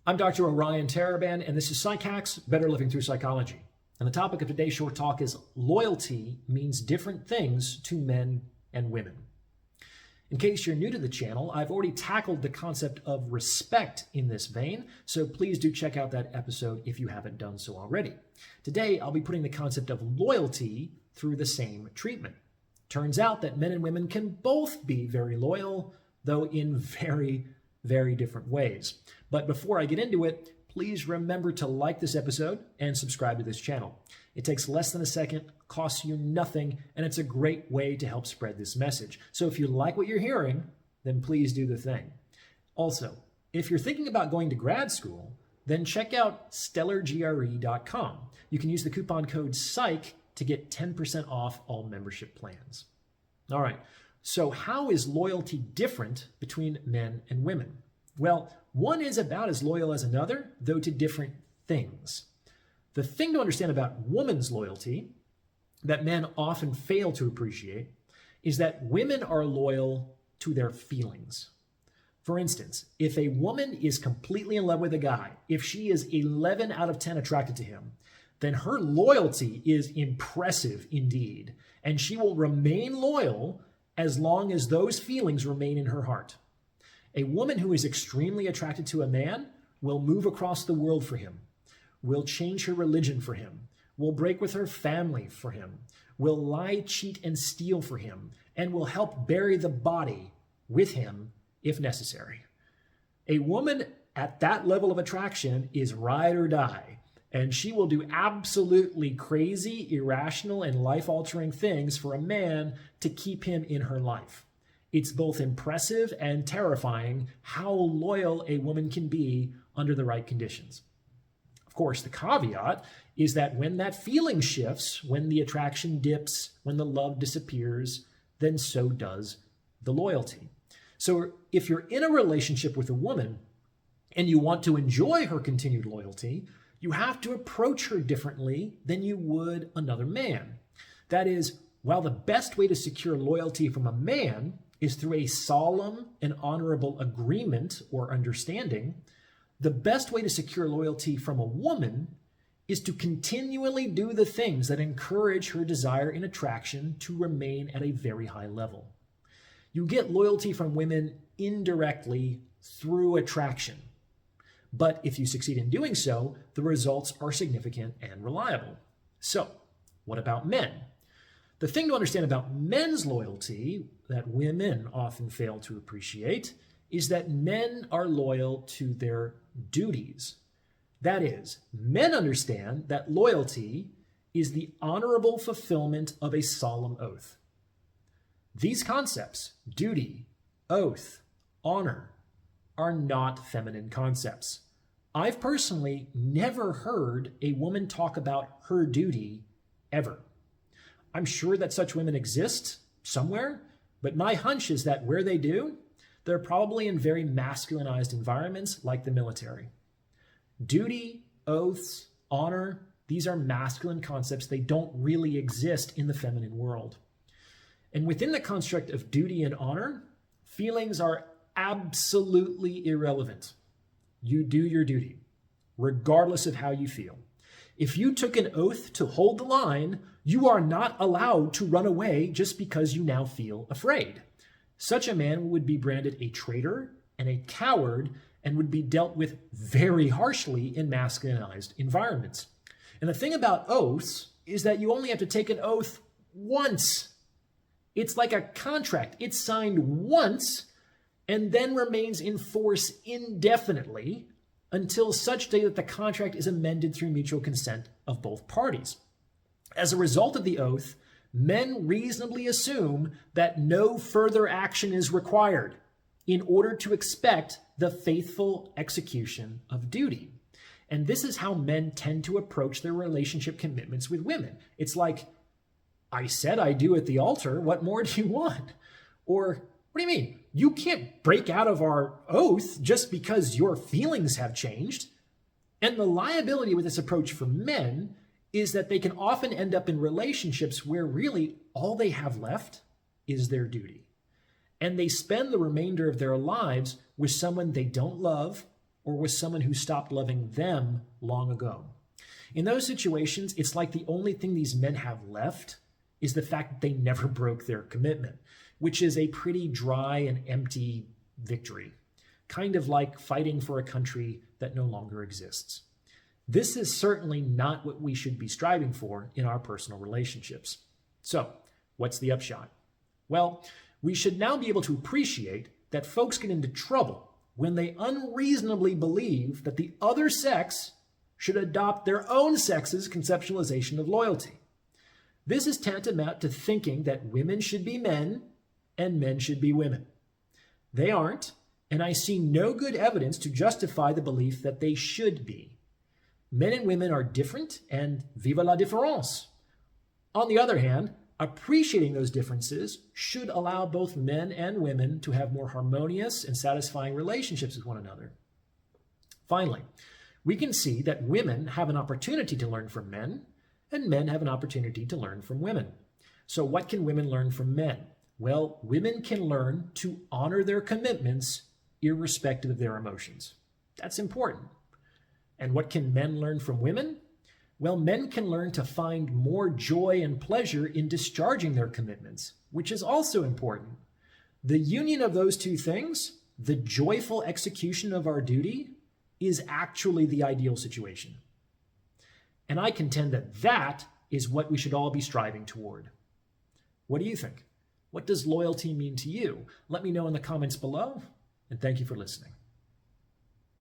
I'm Dr. Orion Taraban, and this is Psych Hacks, Better Living Through Psychology. And the topic of today's short talk is loyalty means different things to men and women. In case you're new to the channel, I've already tackled the concept of respect in this vein, so please do check out that episode if you haven't done so already. Today, I'll be putting the concept of loyalty through the same treatment. Turns out that men and women can both be very loyal, though in very different ways. But before I get into it, please remember to like this episode and subscribe to this channel. It takes less than a second, costs you nothing, and it's a great way to help spread this message. So if you like what you're hearing, then please do the thing. Also, if you're thinking about going to grad school, then check out stellargre.com. You can use the coupon code PSYCH to get 10% off all membership plans. All right, so how is loyalty different between men and women? Well, one is about as loyal as another, though to different things. The thing to understand about women's loyalty that men often fail to appreciate is that women are loyal to their feelings. For instance, if a woman is completely in love with a guy, if she is 11 out of 10 attracted to him, then her loyalty is impressive indeed, and she will remain loyal as long as those feelings remain in her heart. A woman who is extremely attracted to a man will move across the world for him, will change her religion for him, will break with her family for him, will lie, cheat, and steal for him, and will help bury the body with him if necessary. A woman at that level of attraction is ride or die, and she will do absolutely crazy, irrational, and life-altering things for a man to keep him in her life. It's both impressive and terrifying how loyal a woman can be under the right conditions. Of course, the caveat is that when that feeling shifts, when the attraction dips, when the love disappears, then so does the loyalty. So if you're in a relationship with a woman and you want to enjoy her continued loyalty, you have to approach her differently than you would another man. That is, while the best way to secure loyalty from a man is through a solemn and honorable agreement or understanding, the best way to secure loyalty from a woman is to continually do the things that encourage her desire and attraction to remain at a very high level. You get loyalty from women indirectly through attraction. But if you succeed in doing so, the results are significant and reliable. So, what about men? The thing to understand about men's loyalty that women often fail to appreciate is that men are loyal to their duties. That is, men understand that loyalty is the honorable fulfillment of a solemn oath. These concepts, duty, oath, honor, are not feminine concepts. I've personally never heard a woman talk about her duty ever. I'm sure that such women exist somewhere, but my hunch is that where they do, they're probably in very masculinized environments like the military. Duty, oaths, honor, these are masculine concepts. They don't really exist in the feminine world. And within the construct of duty and honor, feelings are absolutely irrelevant. You do your duty, regardless of how you feel. If you took an oath to hold the line, you are not allowed to run away just because you now feel afraid. Such a man would be branded a traitor and a coward and would be dealt with very harshly in masculinized environments. And the thing about oaths is that you only have to take an oath once. It's like a contract. It's signed once and then remains in force indefinitely until such day that the contract is amended through mutual consent of both parties. As a result of the oath, men reasonably assume that no further action is required in order to expect the faithful execution of duty. And this is how men tend to approach their relationship commitments with women. It's like, I said I do at the altar, what more do you want? Or, what do you mean? You can't break out of our oath just because your feelings have changed. And the liability with this approach for men is that they can often end up in relationships where really all they have left is their duty. And they spend the remainder of their lives with someone they don't love, or with someone who stopped loving them long ago. In those situations, it's like the only thing these men have left is the fact that they never broke their commitment, which is a pretty dry and empty victory, kind of like fighting for a country that no longer exists. This is certainly not what we should be striving for in our personal relationships. So, what's the upshot? Well, we should now be able to appreciate that folks get into trouble when they unreasonably believe that the other sex should adopt their own sex's conceptualization of loyalty. This is tantamount to thinking that women should be men and men should be women. They aren't, and I see no good evidence to justify the belief that they should be. Men and women are different, and vive la différence. On the other hand, appreciating those differences should allow both men and women to have more harmonious and satisfying relationships with one another. Finally, we can see that women have an opportunity to learn from men, and men have an opportunity to learn from women. So what can women learn from men? Well, women can learn to honor their commitments irrespective of their emotions. That's important. And what can men learn from women? Well, men can learn to find more joy and pleasure in discharging their commitments, which is also important. The union of those two things, the joyful execution of our duty, is actually the ideal situation. And I contend that that is what we should all be striving toward. What do you think? What does loyalty mean to you? Let me know in the comments below, and thank you for listening.